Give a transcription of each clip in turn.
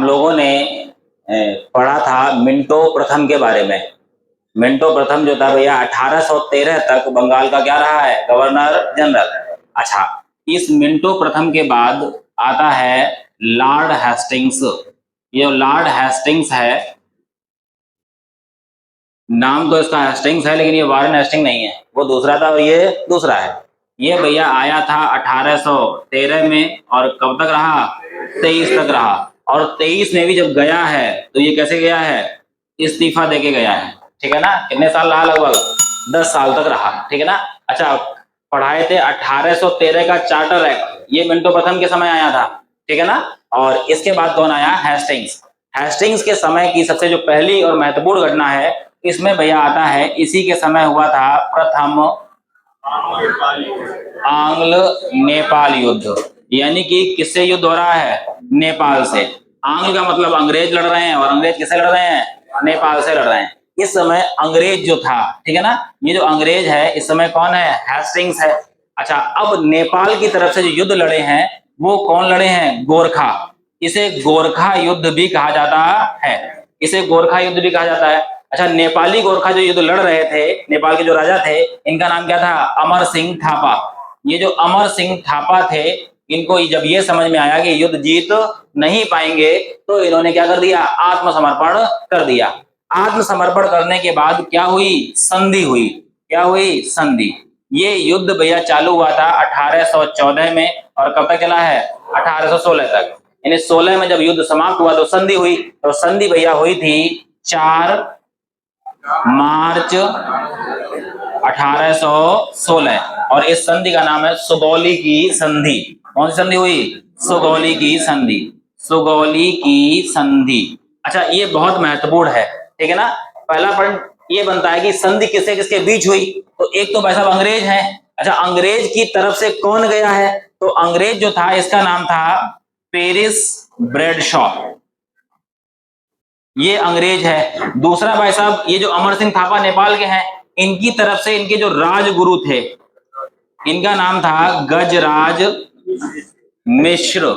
लोगों ने पढ़ा था मिंटो प्रथम के बारे में। मिंटो प्रथम जो था भैया 1813 तक बंगाल का क्या रहा है, गवर्नर जनरल। अच्छा, इस मिंटो प्रथम के बाद आता है लॉर्ड हेस्टिंग्स। ये लॉर्ड हेस्टिंग्स है, नाम तो इसका हेस्टिंग्स है लेकिन ये वारेन हेस्टिंग नहीं है, वो दूसरा था और ये दूसरा है। ये भैया आया था 1813 में और कब तक रहा, 23 तक रहा। और 23 में भी जब गया है तो ये कैसे गया है, इस्तीफा देके गया है। ठीक है ना, कितने साल रहा, लगभग 10 साल तक रहा। ठीक है ना। अच्छा, पढ़ाए थे 1813 का चार्टर एक्ट, ये मिंटो प्रथम के समय आया था। ठीक है ना। और इसके बाद कौन आया, हेस्टिंग्स। हेस्टिंग्स के समय की सबसे जो पहली और महत्वपूर्ण घटना है, इसमें भैया आता है, इसी के समय हुआ था प्रथम आंग्ल नेपाल युद्ध। यानी कि किससे युद्ध हो रहा है, नेपाल से। आंग्ल का मतलब अंग्रेज लड़ रहे हैं, और अंग्रेज किससे लड़ रहे हैं, नेपाल से लड़ रहे हैं। इस समय अंग्रेज जो था, ठीक है ना, ये जो अंग्रेज है इस समय कौन है, हेस्टिंग्स है। अच्छा, अब नेपाल की तरफ से जो युद्ध लड़े हैं वो कौन लड़े हैं, गोरखा। इसे गोरखा युद्ध भी कहा जाता है, इसे गोरखा युद्ध भी कहा जाता है। अच्छा, नेपाली गोरखा जो युद्ध लड़ रहे थे, नेपाल के जो राजा थे, इनका नाम क्या था, अमर सिंह थापा। ये जो अमर सिंह थापा थे, इनको जब ये समझ में आया कि युद्ध जीत नहीं पाएंगे तो इन्होंने क्या कर दिया, आत्मसमर्पण कर दिया। आत्मसमर्पण करने के बाद क्या हुई, संधि हुई। क्या हुई, संधि। ये युद्ध भैया चालू हुआ था 1814 में और कब तक चला है, 1816 तक। यानी 16 में जब युद्ध समाप्त हुआ तो संधि हुई। तो संधि भैया हुई थी 4 मार्च 1816 और इस संधि का नाम है सुगौली की संधि। कौन सी संधि हुई, सुगौली की संधि, सुगौली की संधि। अच्छा, ये बहुत महत्वपूर्ण है। ठीक है ना। पहला पॉइंट ये बनता है कि संधि किससे किसके बीच हुई, तो एक तो भाई साहब अंग्रेज है। अच्छा, अंग्रेज की तरफ से कौन गया है, तो अंग्रेज जो था इसका नाम था पेरिस ब्रैडशॉ, ये अंग्रेज है। दूसरा भाई साहब, ये जो अमर सिंह थापा नेपाल के हैं, इनकी तरफ से इनके जो राजगुरु थे, इनका नाम था गजराज मिश्र।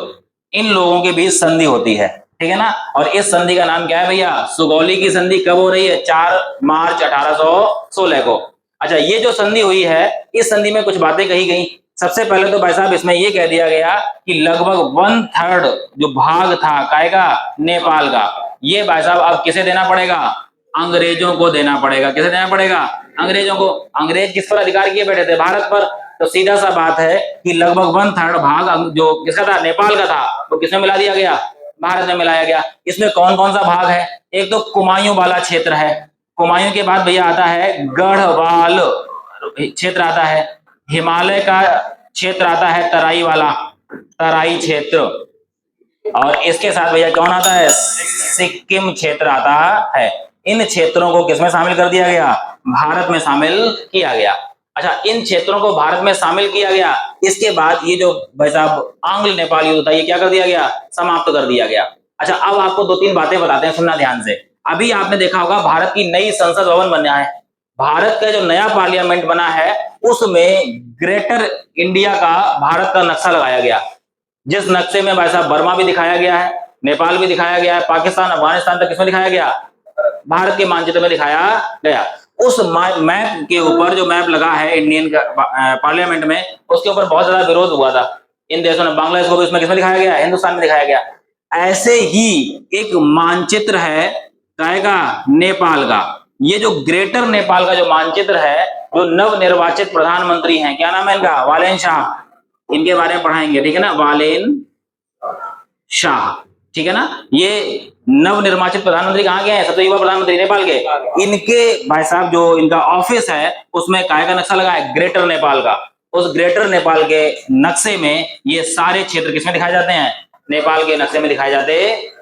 इन लोगों के बीच संधि होती है। ठीक है ना। और इस संधि का नाम क्या है भैया, सुगौली की संधि। कब हो रही है, 4 मार्च 1816 को। अच्छा, ये जो संधि हुई है, इस संधि में कुछ बातें कही गई। सबसे पहले तो भाई साहब इसमें ये कह दिया गया कि लगभग 1/3 जो भाग था कायगा, नेपाल का, ये भाई साहब अब किसे देना पड़ेगा, अंग्रेजों को देना पड़ेगा। किसे देना पड़ेगा, अंग्रेजों को। अंग्रेज किस पर अधिकार किए बैठे थे, भारत पर। तो सीधा सा बात है कि लगभग 1/3 भाग जो किसका था, नेपाल का था, वो किसमें मिला दिया गया, भारत में मिलाया गया। इसमें कौन कौन सा भाग है, एक तो कुमायूं वाला क्षेत्र है। कुमायूं के बाद भैया आता है गढ़वाल क्षेत्र आता है। हिमालय का क्षेत्र आता है तराई वाला, तराई क्षेत्र। और इसके साथ भैया कौन आता है, सिक्किम क्षेत्र आता है। इन क्षेत्रों को किसमें शामिल कर दिया गया, भारत में शामिल किया गया। अच्छा, इन क्षेत्रों को भारत में शामिल किया गया। इसके बाद ये जो भाई साहब आंग्ल नेपाल युद्ध था, ये क्या कर दिया गया, समाप्त कर दिया गया। अच्छा, अब आपको 2-3 बातें बताते हैं, सुनना ध्यान से। अभी आपने देखा होगा भारत की नई संसद भवन बना है। भारत का जो नया पार्लियामेंट बना है उसमें ग्रेटर इंडिया का भारत का नक्शा लगाया गया। जिस नक्शे में भाई साहब बर्मा भी दिखाया गया है, नेपाल भी दिखाया गया है, पाकिस्तान अफगानिस्तान तक किसमें दिखाया गया, भारत के मानचित्र में दिखाया गया। उस मैप के ऊपर जो मैप लगा है इंडियन पार्लियामेंट में, उसके ऊपर बहुत ज्यादा विरोध हुआ था इन देशों ने। बांग्लादेश को भी उसमें किसमें दिखाया गया, हिंदुस्तान में दिखाया गया। ऐसे ही एक मानचित्र है का नेपाल का। ये जो ग्रेटर नेपाल का जो मानचित्र है, जो नव निर्वाचित प्रधानमंत्री हैं, क्या नाम है इनका, वालेन शाह, इनके बारे में पढ़ाएंगे। ठीक है ना, वालेन शाह। ठीक है ना। ये नव निर्वाचित प्रधानमंत्री कहाँ के हैं, सबसे युवा प्रधानमंत्री नेपाल के। इनके भाई साहब जो इनका ऑफिस है उसमें काय का नक्शा लगा है, ग्रेटर नेपाल का। उस ग्रेटर नेपाल के नक्शे में ये सारे क्षेत्र किसमें दिखाए जाते हैं, नेपाल के नक्शे में दिखाए जाते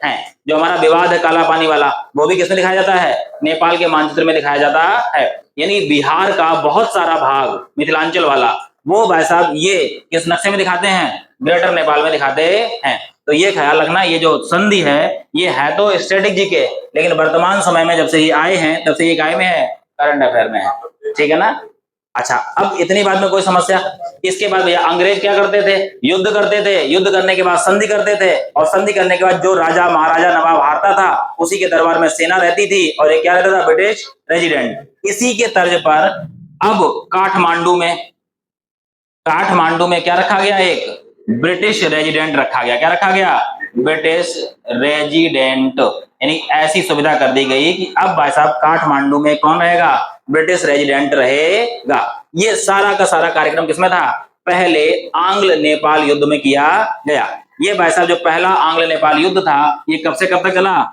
हैं। जो हमारा विवाद है काला पानी वाला, वो भी किसमें दिखाया जाता है, नेपाल के मानचित्र में दिखाया जाता है। यानी बिहार का बहुत सारा भाग, मिथिलांचल वाला, वो भाई साहब ये किस नक्शे में दिखाते हैं, ग्रेटर नेपाल में दिखाते हैं। तो ये ख्याल रखना, ये जो संधि है ये है तो स्ट्रेटेजी के, लेकिन वर्तमान समय में जब से ये आए हैं तब से ये काय में है, करंट अफेयर में है। ठीक है ना। अच्छा, अब इतनी बात में कोई समस्या? इसके बाद भैया अंग्रेज क्या करते थे? युद्ध करते थे, युद्ध करने के बाद संधि करते थे, और संधि करने के बाद जो राजा महाराजा नवाब हारता था उसी के दरबार में सेना रहती थी, और एक क्या रहता था? British resident. इसी के तर्ज पर अब काठमांडू में क्या रखा गया? एक ब्रिटिश रेजिडेंट रखा गया। क्या रखा गया? British resident. यानी ऐसी सुविधा कर दी गई कि अब भाई साहब काठमांडू में कौन रहेगा? ब्रिटिश रेजिडेंट रहेगा। ये सारा का सारा कार्यक्रम किसमें था? पहले आंग्ल नेपाल युद्ध में किया गया। ये भाई साहब जो पहला आंग्ल नेपाल युद्ध था, ये कब से कब तक चला?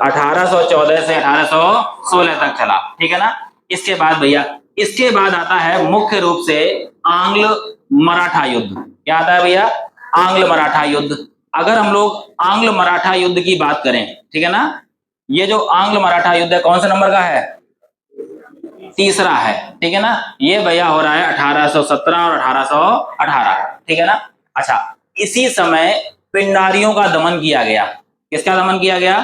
1814 से 1816 तक चला। ठीक है ना? इसके बाद भैया, इसके बाद आता है मुख्य रूप से आंग्ल मराठा युद्ध। क्या आता है भैया? आंग्ल मराठा युद्ध। अगर हम लोग आंग्ल मराठा युद्ध की बात करें, ठीक है ना, ये जो आंग्ल मराठा युद्ध है कौन से नंबर का है? तीसरा है। ठीक है ना? ये भैया हो रहा है 1817 और 1818। ठीक है ना? अच्छा, इसी समय पिंडारियों का दमन किया गया। किसका दमन किया गया?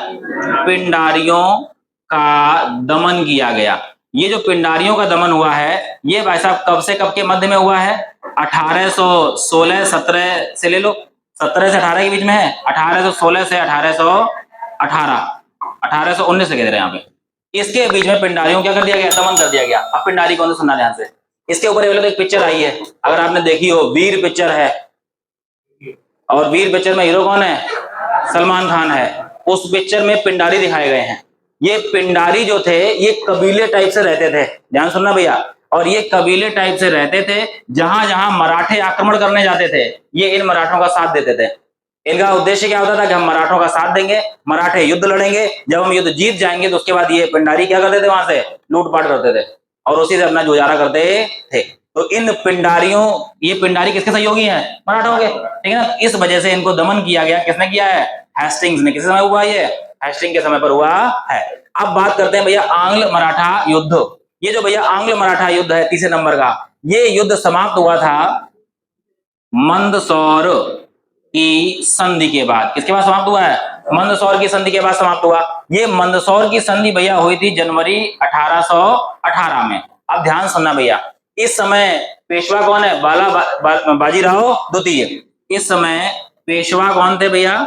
पिंडारियों का दमन किया गया। ये जो पिंडारियों का दमन हुआ है, ये भाई साहब कब से कब के मध्य में हुआ है? 1816 17 से ले लो, 17 से 18 के बीच में है। 1816 से 1818, 1819 से कह रहे हैं यहाँ पे। इसके बीच में पिंडारियों क्या कर दिया गया? दमन कर दिया गया। अब पिंडारी कौन से? सुनना ध्यान से। इसके ऊपर एक पिक्चर आई है, अगर आपने देखी हो, वीर पिक्चर है, और वीर पिक्चर में हीरो कौन है? सलमान खान है। उस पिक्चर में पिंडारी दिखाए गए हैं। ये पिंडारी जो थे, ये कबीले टाइप से रहते थे। ध्यान सुनना भैया। और ये कबीले टाइप से रहते थे, जहां जहां मराठे आक्रमण करने जाते थे, ये इन मराठों का साथ देते थे। इनका उद्देश्य क्या होता था? कि हम मराठों का साथ देंगे, मराठे युद्ध लड़ेंगे, जब हम युद्ध जीत जाएंगे तो उसके बाद ये पिंडारी क्या करते थे? वहां से लूटपाट करते थे और उसी से अपना गुजारा करते थे। तो इन पिंडारियों, ये पिंडारी किसके सहयोगी हैं? मराठों के। ठीक है ना? इस वजह से इनको दमन किया गया। किसने किया है? हेस्टिंग्स ने। किस समय हुआ ये? हेस्टिंग के समय पर हुआ है। अब बात करते हैं भैया आंग्ल मराठा युद्ध। ये जो भैया आंग्ल मराठा युद्ध है तीसरे नंबर का, ये युद्ध समाप्त हुआ था मंदसौर की संधि के बाद। किसके बाद समाप्त हुआ है? मंदसौर की संधि के बाद समाप्त हुआ। ये मंदसौर की संधि भैया हुई थी जनवरी 1818 में। अब ध्यान सुनना भैया, इस समय पेशवा कौन है? बाजीराव द्वितीय। इस समय पेशवा कौन थे भैया?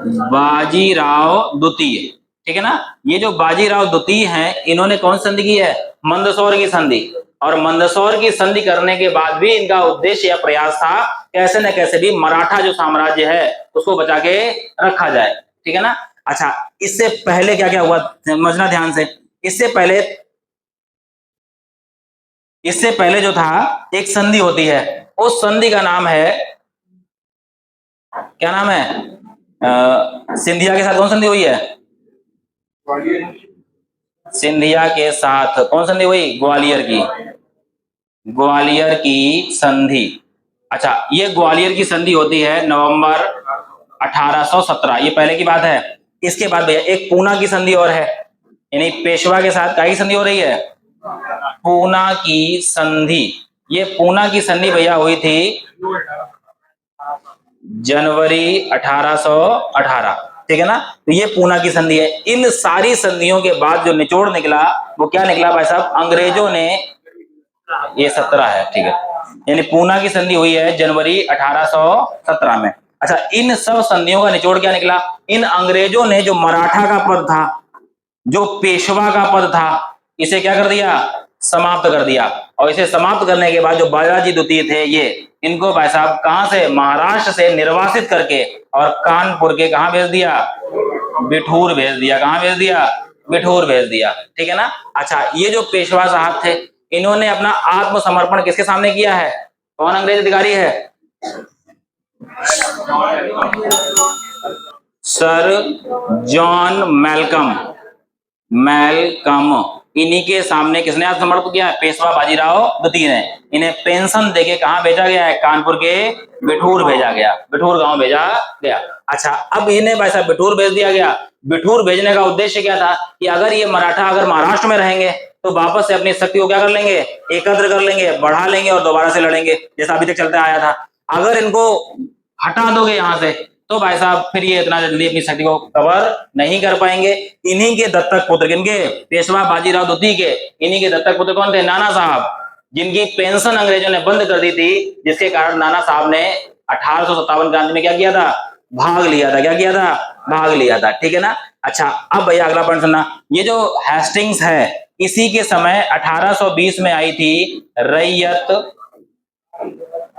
बाजीराव द्वितीय। ठीक है ना? ये जो बाजीराव द्वितीय हैं, इन्होंने कौन संधि की है? मंदसौर की संधि। और मंदसौर की संधि करने के बाद भी इनका उद्देश्य या प्रयास था कैसे न कैसे भी मराठा जो साम्राज्य है उसको बचा के रखा जाए। ठीक है ना? अच्छा, इससे पहले क्या क्या हुआ समझना ध्यान से। इससे पहले जो था एक संधि होती है, उस संधि का नाम है, क्या नाम है? सिंधिया के साथ कौन संधि हुई है? सिंधिया के साथ कौन संधि हुई? ग्वालियर की। ग्वालियर की संधि। अच्छा, ये ग्वालियर की संधि होती है नवंबर 1817। ये पहले की बात है। इसके बाद भैया एक पूना की संधि और है, यानी पेशवा के साथ क्या की संधि हो रही है? पूना की संधि। ये पूना की संधि भैया हुई थी जनवरी 1818। ठीक है ना? तो ये पूना की संधि है। इन सारी संधियों के बाद जो निचोड़ निकला वो क्या निकला भाई साहब? अंग्रेजों ने, ये 17 है, ठीक है, यानी पूना की संधि हुई है जनवरी 1817 में। अच्छा, इन सब संधियों का निचोड़ क्या निकला? इन अंग्रेजों ने जो मराठा का पद था, जो पेशवा का पद था, इसे क्या कर दिया? समाप्त कर दिया। और इसे समाप्त करने के बाद जो बालाजी द्वितीय थे, ये इनको भाई साहब कहां से? महाराष्ट्र से निर्वासित करके और कानपुर के कहां भेज दिया? बिठूर भेज दिया। कहां भेज दिया? बिठूर भेज दिया। ठीक है ना? अच्छा, ये जो पेशवा साहब थे, इन्होंने अपना आत्मसमर्पण किसके सामने किया है? कौन अंग्रेज अधिकारी है? Sir John Malcolm. इन्हीं के सामने किसने आत्मसमर्पण किया है? पेशवा बाजीराव द्वितीय ने। इन्हें पेंशन देके कहां भेजा गया है? कानपुर के बिठूर भेजा गया, बिठूर गांव भेजा गया। अच्छा, अब इन्हें भाई साहब बिठूर भेज दिया गया। बिठूर भेजने का उद्देश्य क्या था? कि अगर ये मराठा अगर महाराष्ट्र में रहेंगे तो वापस से अपनी शक्ति को क्या कर लेंगे? एकत्र कर लेंगे, बढ़ा लेंगे और दोबारा से लड़ेंगे, जैसा अभी तक चलता आया था। अगर इनको हटा दोगे यहां से तो भाई साहब फिर ये इतना जल्दी अपनी शक्ति को कवर नहीं कर पाएंगे। इन्हीं के दत्तक पुत्र, किनके? पेशवा बाजीराव द्वितीय के। इन्हीं के दत्तक पुत्र कौन थे? नाना साहब, जिनकी पेंशन अंग्रेजों ने बंद कर दी थी, जिसके कारण नाना साहब ने 1857 क्रांति में क्या किया था? भाग लिया था। क्या किया था? भाग लिया था। ठीक है ना। अच्छा, अब भैया अगला पॉइंट सुनना। ये जो हेस्टिंग्स है, इसी के समय 1820 में आई थी रैयत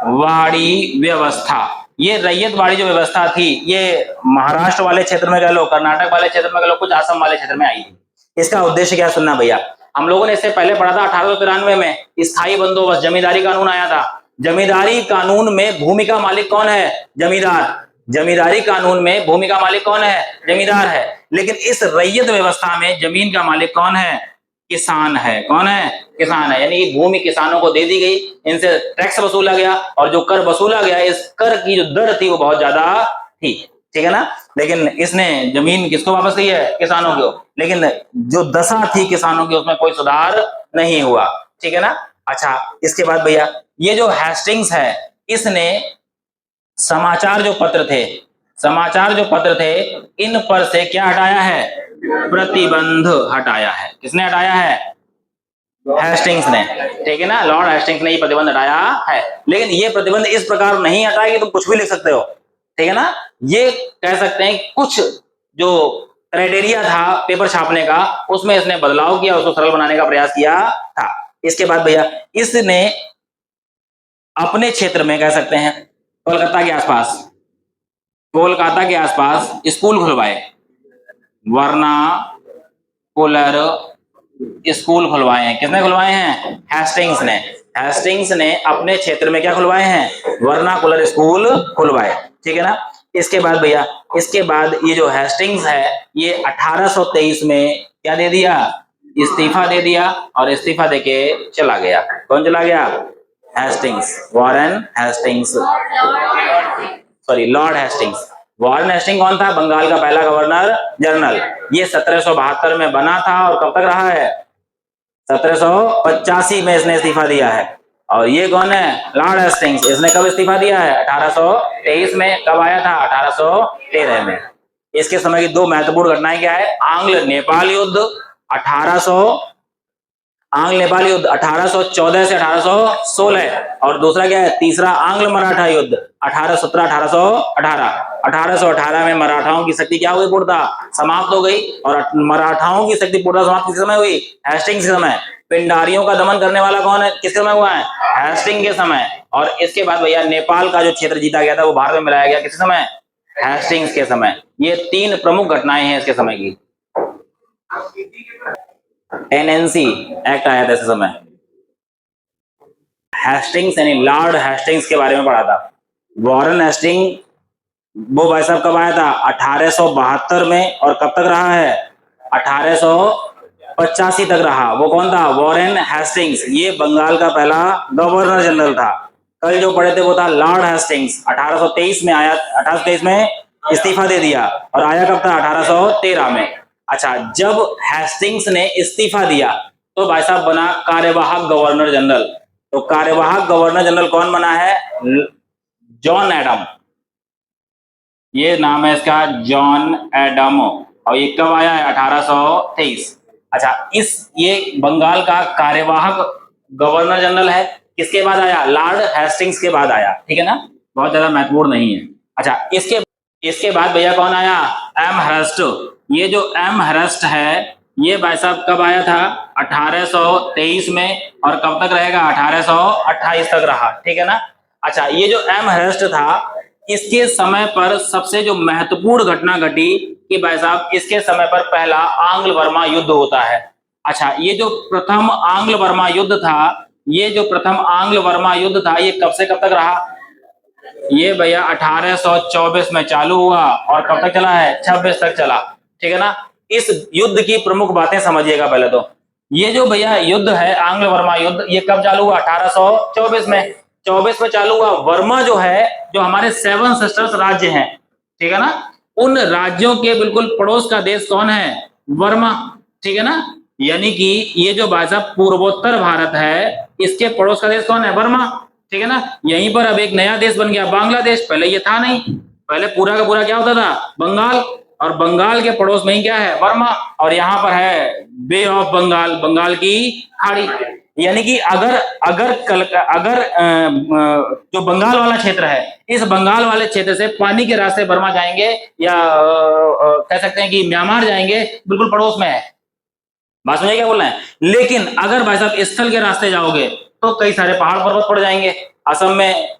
वाड़ी व्यवस्था। ये रैयतवाड़ी जो व्यवस्था थी, ये महाराष्ट्र वाले क्षेत्र में कह लो, कर्नाटक वाले क्षेत्र में कह लो, कुछ असम वाले क्षेत्र में आई थी। इसका उद्देश्य क्या? सुनना भैया, हम लोगों ने इससे पहले पढ़ा था 1893 में स्थायी बंदोबस्त, जमींदारी कानून आया था। जमींदारी कानून में भूमि का मालिक कौन है? जमींदार। जमींदारी कानून में भूमि का मालिक कौन है? जमींदार है। लेकिन इस रैयत व्यवस्था में जमीन का मालिक कौन है? किसान है। कौन है? किसान है। यानी कि भूमि किसानों को दे दी गई, इनसे टैक्स वसूला गया, और जो कर वसूला गया, इस कर की जो दर थी वो बहुत ज्यादा थी। ठीक है ना। लेकिन इसने जमीन किसको वापस दी है? किसानों को। लेकिन जो दशा थी किसानों की, उसमें कोई सुधार नहीं हुआ। ठीक है ना। अच्छा, इसके बाद भैया ये जो हेस्टिंग्स है, इसने समाचार जो पत्र थे, समाचार जो पत्र थे, इन पर से क्या हटाया है? प्रतिबंध हटाया है। किसने हटाया है? हेस्टिंग्स ने। ठीक है ना। लॉर्ड हेस्टिंग्स ने ये प्रतिबंध हटाया है। लेकिन ये प्रतिबंध इस प्रकार नहीं हटाया कि तुम कुछ भी लिख सकते हो। ठीक है ना। ये कह सकते हैं कुछ जो क्राइटेरिया था पेपर छापने का, उसमें इसने बदलाव किया, उसको सरल बनाने का प्रयास किया था। इसके बाद भैया इसने अपने क्षेत्र में, कह सकते हैं कोलकाता के आसपास, कोलकाता के आसपास स्कूल खुलवाए। वर्नाकुलर स्कूल खुलवाए हैं। किसने खुलवाए हैं? हेस्टिंग्स ने। हेस्टिंग्स ने अपने क्षेत्र में क्या खुलवाए हैं? वर्नाकुलर स्कूल खुलवाए। ठीक है ना। इसके बाद भैया, इसके बाद ये जो हेस्टिंग्स है, ये 1823 में क्या दे दिया? इस्तीफा दे दिया, और इस्तीफा देके चला गया। कौन चला गया? Hastings, Warren Hastings, sorry Lord Hastings. Warren Hastings कौन था? बंगाल का पहला गवर्नर जनरल। ये 1772 में बना था, और कब तक रहा है? 1785 में इसने इस्तीफा दिया है। और ये कौन है? Lord Hastings. इसने कब इस्तीफा दिया है? 1823 में। कब आया था? 1813 में। इसके समय की दो महत्वपूर्ण घटनाएं क्या है? आंग्ल नेपाल युद्ध 1814 से 1816, और दूसरा क्या है? तीसरा आंग्ल मराठा युद्ध 1817-1818। 1818 में मराठाओं की शक्ति क्या हो गई? पूर्णतः समाप्त हो गई। और मराठाओं की शक्ति पूर्णतः समाप्त किस समय हुई? हेस्टिंग्स के समय। पिंडारियों का दमन करने वाला कौन है? किसके समय हुआ है? हेस्टिंग के समय। और इसके बाद भैया नेपाल का जो क्षेत्र जीता गया था, वो भारत में मिलाया गया किस समय? हेस्टिंग्स के समय। ये तीन प्रमुख घटनाएं हैं इसके समय की। एनएनसी एक्ट आया था इस समय। हेस्टिंग्स यानी लॉर्ड हेस्टिंग्स के बारे में पढ़ा था। वॉरेन हेस्टिंग वो भाई साहब कब आया था? 1872 में। और कब तक रहा है? 1885 तक रहा। वो कौन था? Warren Hastings. ये बंगाल का पहला गवर्नर जनरल था। कल जो पढ़े थे वो था लॉर्ड हेस्टिंग्स। 1823 में आया, 1823 में इस्तीफा दे दिया, और आया कब था? 1813 में। अच्छा, जब हेस्टिंग्स ने इस्तीफा दिया तो भाई साहब बना कार्यवाहक गवर्नर जनरल। तो कार्यवाहक गवर्नर जनरल कौन बना है? John Adam. ये नाम है इसका, जॉन एडम। और ये कब आया है? 1823। अच्छा, ये बंगाल का कार्यवाहक गवर्नर जनरल है। किसके बाद आया? लॉर्ड हेस्टिंग्स के बाद आया। ठीक है ना। बहुत ज्यादा महत्वपूर्ण नहीं है। अच्छा, इसके बाद भैया कौन आया? Amherst. ये जो एम हर्स्ट है, ये भाई साहब कब आया था? 1823 में। और कब तक रहेगा? 1828 तक रहा। ठीक है ना। अच्छा, ये जो एम हर्स्ट था, इसके समय पर सबसे जो महत्वपूर्ण घटना घटी कि भाई साहब इसके समय पर पहला आंग्ल बर्मा युद्ध होता है। अच्छा, ये जो प्रथम आंग्ल बर्मा युद्ध था, ये जो प्रथम आंग्ल बर्मा युद्ध था, ये कब से कब तक रहा? ये भैया 1824 में चालू हुआ, और कब तक चला है? 26 तक चला। ठीक है ना। इस युद्ध की प्रमुख बातें समझिएगा पहले तो। ये जो भैया युद्ध है, आंग्ल वर्मा युद्ध, ये कब चालू हुआ? 1824 में। 24 में चालू हुआ। वर्मा जो है, जो हमारे 7 सिस्टर्स राज्य हैं, ठीक है ना, उन राज्यों के बिल्कुल पड़ोस का देश कौन है? वर्मा। ठीक है ना। यानी कि ये जो भाई साहब पूर्वोत्तर भारत है, इसके पड़ोस का देश कौन है? वर्मा। ठीक है ना। यहीं पर अब एक नया देश बन गया, बांग्लादेश। पहले ये था नहीं। पहले पूरा का पूरा क्या होता था, बंगाल, और बंगाल के पड़ोस में ही क्या है, वर्मा, और यहाँ पर है बे ऑफ बंगाल, बंगाल की खाड़ी। यानी कि अगर अगर अगर जो बंगाल वाला क्षेत्र है, इस बंगाल वाले क्षेत्र से पानी के रास्ते बर्मा जाएंगे, या कह सकते हैं कि म्यांमार जाएंगे, बिल्कुल पड़ोस में है। बात समझे क्या बोल रहे हैं। लेकिन अगर भाई साहब स्थल के रास्ते जाओगे तो कई सारे पहाड़ पर्वत पड़ जाएंगे। असम में,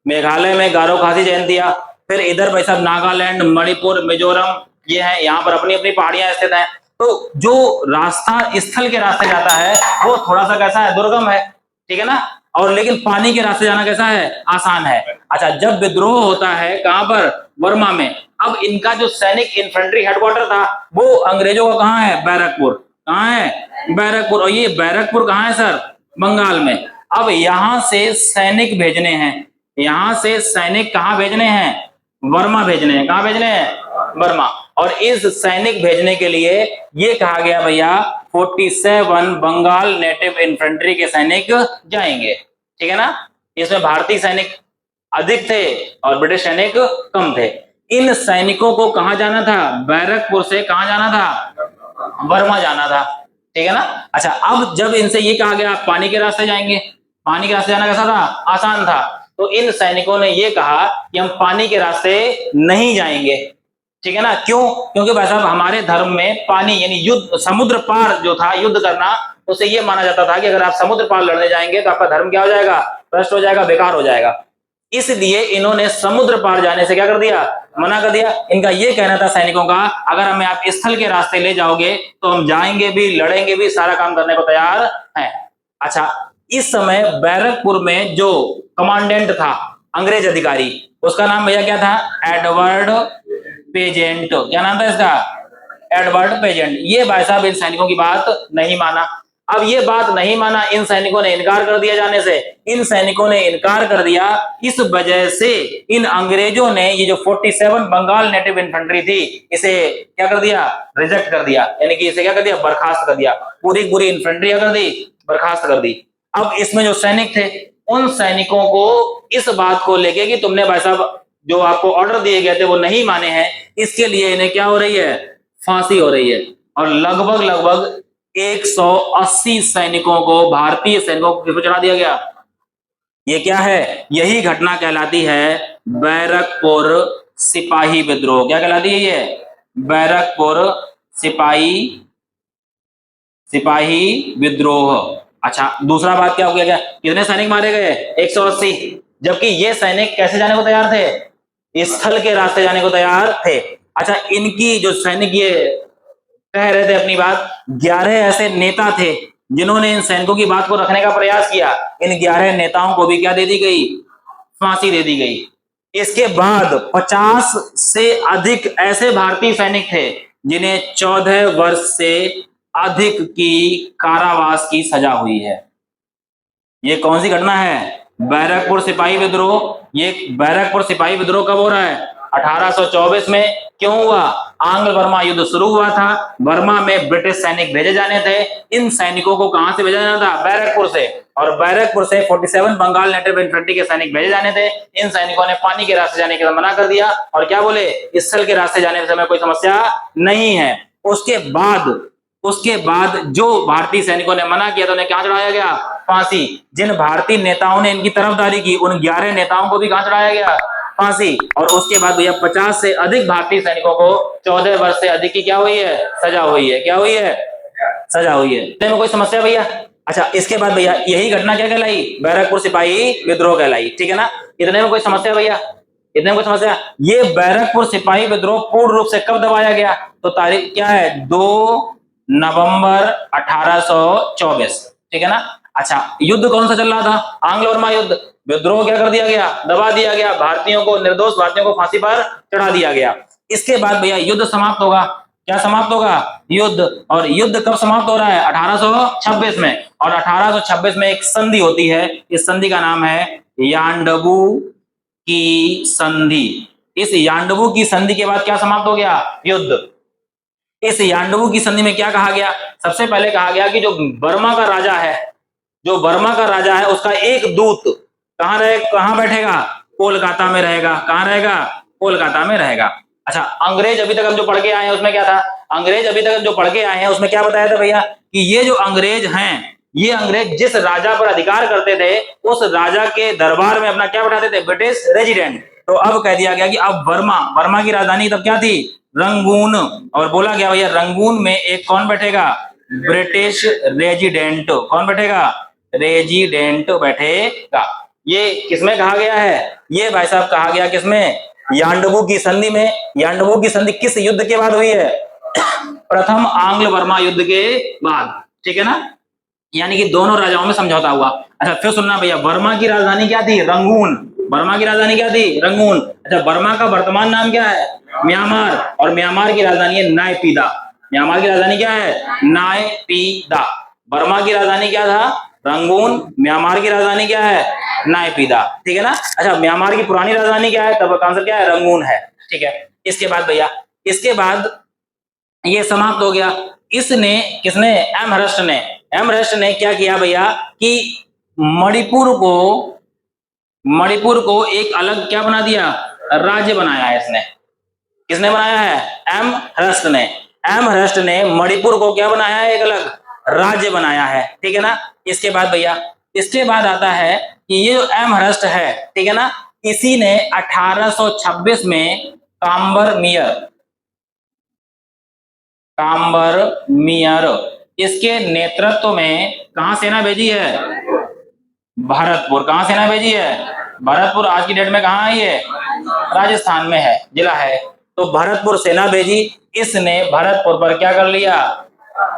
मेघालय में गारो खासी जयंतिया, फिर इधर भाई साहब नागालैंड, मणिपुर, मिजोरम, ये है, यहाँ पर अपनी अपनी पहाड़ियां स्थित हैं। तो जो रास्ता स्थल के रास्ते जाता है वो थोड़ा सा कैसा है, दुर्गम है, ठीक है ना। और लेकिन पानी के रास्ते जाना कैसा है, आसान है। अच्छा, जब विद्रोह होता है कहां पर, वर्मा में, अब इनका जो सैनिक इन्फेंट्री हेडक्वार्टर था वो अंग्रेजों का कहाँ है, बैरकपुर, कहाँ है, बैरकपुर। और ये बैरकपुर कहाँ है सर, बंगाल में। अब यहां से सैनिक भेजने हैं, यहां से सैनिक कहां भेजने हैं, वर्मा भेजने हैं, कहां भेजने हैं, वर्मा। और इस सैनिक भेजने के लिए ये कहा गया भैया 47 बंगाल नेटिव इन्फेंट्री के सैनिक जाएंगे, ठीक है ना। इसमें भारतीय सैनिक अधिक थे और ब्रिटिश सैनिक कम थे। इन सैनिकों को कहां जाना था, बैरकपुर से कहां जाना था, वर्मा जाना था, ठीक है ना। अच्छा, अब जब इनसे ये कहा गया पानी के रास्ते जाएंगे, पानी के रास्ते जाना कैसा था, आसान था, तो इन सैनिकों ने ये कहा कि हम पानी के रास्ते नहीं जाएंगे, ठीक है ना। क्यों, क्योंकि भाई साहब हमारे धर्म में पानी यानी युद्ध, समुद्र पार जो था युद्ध करना, उसे ये माना जाता था कि अगर आप समुद्र पार लड़ने जाएंगे तो आपका धर्म क्या हो जाएगा, भ्रष्ट हो जाएगा, बेकार हो जाएगा। इसलिए इन्होंने समुद्र पार जाने से क्या कर दिया, मना कर दिया। इनका ये कहना था सैनिकों का, अगर हमें आप स्थल के रास्ते ले जाओगे तो हम जाएंगे भी, लड़ेंगे भी, सारा काम करने को तैयार हैं। अच्छा, इस समय बैरकपुर में जो कमांडेंट था, अंग्रेज अधिकारी, उसका नाम भैया क्या था, एडवर्ड पेजेंट। क्या नाम था इसका, एडवर्ड पेजेंट। ये भाई साहब इन सैनिकों की बात नहीं माना। अब ये बात नहीं माना, इन सैनिकों ने इनकार कर दिया जाने से, इन सैनिकों ने इनकार कर दिया। इस वजह से इन अंग्रेजों ने ये जो 47 बंगाल नेटिव इन्फेंट्री थी, इसे क्या कर दिया, रिजेक्ट कर दिया, यानी कि इसे क्या कर दिया, बर्खास्त कर दिया। पूरी पूरी इन्फेंट्री कर दी, बर्खास्त कर दी। अब इसमें जो सैनिक थे, उन सैनिकों को इस बात को लेके कि तुमने भाई साहब जो आपको ऑर्डर दिए गए थे वो नहीं माने हैं, इसके लिए इन्हें क्या हो रही है, फांसी हो रही है। और लगभग लगभग 180 सैनिकों को, भारतीय सैनिकों को किस चढ़ा दिया गया। ये क्या है, यही घटना कहलाती है बैरकपुर सिपाही विद्रोह। क्या कहलाती है ये, बैरकपुर सिपाही सिपाही विद्रोह। अच्छा, दूसरा बात क्या हो गया, कितने सैनिक मारे गए, 180, जबकि ये सैनिक कैसे जाने को तैयार थे, स्थल के रास्ते जाने को तैयार थे। अच्छा, इनकी जो सैनिक ये कह रहे थे अपनी बात, 11 ऐसे नेता थे जिन्होंने इन सैनिकों की बात को रखने का प्रयास किया। इन 11 नेताओं को भी क्या दे दी गई, फांसी दे दी गई। इसके बाद 50 से अधिक ऐसे भारतीय सैनिक थे जिन्हें 14 वर्ष से अधिक की कारावास की सजा हुई है। ये कौन सी घटना है, बैरकपुर सिपाही विद्रोह। ये बैरकपुर सिपाही विद्रोह कब हो रहा है, 1824 में। क्यों हुआ, आंग्ल बर्मा युद्ध शुरू हुआ था, बर्मा में ब्रिटिश सैनिक भेजे जाने थे। इन सैनिकों को कहां से भेजा जाना था, बैरकपुर से, और बैरकपुर से 47 बंगाल नेटिव इन्फेंट्री के सैनिक भेजे जाने थे। इन सैनिकों ने पानी के रास्ते जाने के मना कर दिया और क्या बोले, स्थल के रास्ते जाने से हमें कोई समस्या नहीं है। उसके बाद जो भारतीय सैनिकों ने मना किया तो उन्हें क्या चढ़ाया गया, फांसी। जिन भारतीय नेताओं ने इनकी तरफदारी की, उन 11 नेताओं को भी कहां चढ़ाया गया, फांसी। और उसके बाद भैया 50 से अधिक भारतीय सैनिकों को 14 वर्ष से अधिक की क्या हुई है, सजा हुई है। क्या हुई है, सजा हुई है। इतने में कोई समस्या भैया। अच्छा, इसके बाद भैया यही घटना क्या कहलाई, बैरकपुर सिपाही विद्रोह कहलाई, ठीक है ना। इतने में कोई समस्या भैया, इतने में कोई समस्या। ये बैरकपुर सिपाही विद्रोह पूर्ण रूप से कब दबाया गया, तो तारीख क्या है, 2 नवंबर 1824, ठीक है ना। अच्छा, युद्ध कौन सा चल रहा था, आंग्ल बर्मा युद्ध। विद्रोह क्या कर दिया गया, दबा दिया गया, भारतीयों को, निर्दोष भारतीयों को फांसी पर चढ़ा दिया गया। इसके बाद भैया युद्ध समाप्त होगा। क्या समाप्त होगा, युद्ध। और युद्ध कब समाप्त हो रहा है, 1826 में। और 1826 में एक संधि होती है, इस संधि का नाम है यांडबू की संधि। इस यांडबू की संधि के बाद क्या समाप्त हो गया, युद्ध। इस यांडबू की संधि में क्या कहा गया, सबसे पहले कहा गया कि जो बर्मा का राजा है, जो बर्मा का राजा है, उसका एक दूत कहां बैठेगा, कोलकाता में रहेगा। कहां रहेगा, कोलकाता में रहेगा। अच्छा, अंग्रेज अभी तक हम जो पढ़ के आए हैं उसमें क्या था? अंग्रेज अभी तक हम जो पढ़ के आए हैं उसमें क्या बताया था भैया कि ये जो अंग्रेज हैं, ये अंग्रेज जिस राजा पर अधिकार करते थे उस राजा के दरबार में अपना क्या बैठाते थे? British resident. तो अब कह दिया गया कि अब वर्मा की राजधानी तब क्या थी? रंगून। और बोला गया भैया रंगून में एक कौन बैठेगा? British resident. कौन बैठेगा? रेजिडेंट बैठेगा। ये किसमें कहा गया है? ये भाई साहब कहा गया किसमें? यांडबू की संधि में। यांडबू की संधि किस युद्ध के बाद हुई है? प्रथम आंग्ल वर्मा युद्ध के बाद, ठीक है ना? यानी कि दोनों राजाओं में समझौता हुआ। अच्छा फिर सुनना भैया, वर्मा की राजधानी क्या थी? रंगून। वर्मा की राजधानी क्या थी? रंगून। अच्छा, वर्मा का वर्तमान नाम क्या है? म्यांमार। और म्यांमार की राजधानी है नायपीदा। म्यांमार की राजधानी क्या है? नायपीदा। वर्मा की राजधानी क्या था? रंगून। म्यांमार की राजधानी क्या है? नायपीदा। ठीक है ना? अच्छा, म्यांमार की पुरानी राजधानी क्या है? तब आंसर क्या है? रंगून है। ठीक है। इसके बाद भैया, इसके बाद ये समाप्त हो गया। इसने किसने? एमहर्स्ट ने क्या किया भैया कि मणिपुर को एक अलग क्या बना दिया? राज्य बनाया है इसने। किसने बनाया है? एमहर्स्ट ने मणिपुर को क्या बनाया है? एक अलग राज्य बनाया है। ठीक है ना? इसके बाद भैया, इसके बाद आता है कि ये जो एमहर्स्ट है, ठीक है ना, इसी ने 1826 में काम्बर मियर इसके नेतृत्व में कहां सेना भेजी है? भरतपुर। कहां सेना भेजी है? भरतपुर। आज की डेट में कहां है ये? राजस्थान में है, जिला है। तो भरतपुर सेना भेजी। इसने भरतपुर पर क्या कर लिया?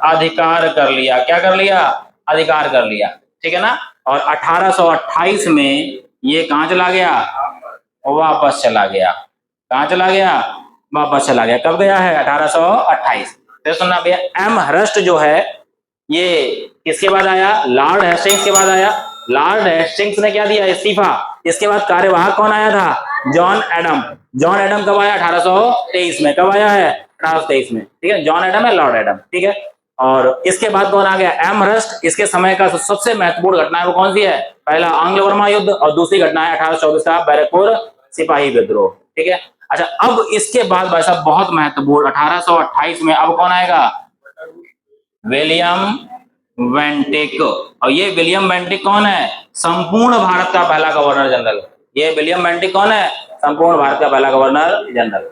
अधिकार कर लिया। क्या कर लिया? अधिकार कर लिया। ठीक है ना? और 1828 में ये कहां चला गया? वापस चला गया। कहां चला गया? वापस चला गया। कब गया है? 1828। फिर सुनना भैया, एमहर्स्ट जो है ये किसके बाद आया? लॉर्ड हेस्टिंग्स के बाद आया। लॉर्ड हेस्टिंग्स ने क्या दिया? इस्तीफा। इसके बाद कार्यवाहक कौन आया था? John Adam. जॉन एडम कब आया? 1823 में। कब आया है? 1823 में। ठीक है, जॉन एडम है, लॉर्ड एडम। ठीक है। और इसके बाद कौन आ गया? एमहर्स्ट। इसके समय का सबसे महत्वपूर्ण घटना है वो कौन सी है? पहला आंग्ल वर्मा युद्ध और दूसरी घटना है 1824 का बैरकपुर सिपाही विद्रोह। ठीक है। अच्छा, अब इसके बाद भाई साहब बहुत महत्वपूर्ण 1828 में अब कौन आएगा? विलियम वेंटिक। और ये विलियम वेंटिक कौन है? संपूर्ण भारत का पहला गवर्नर जनरल। ये विलियम वेंटिक कौन है? संपूर्ण भारत का पहला गवर्नर जनरल।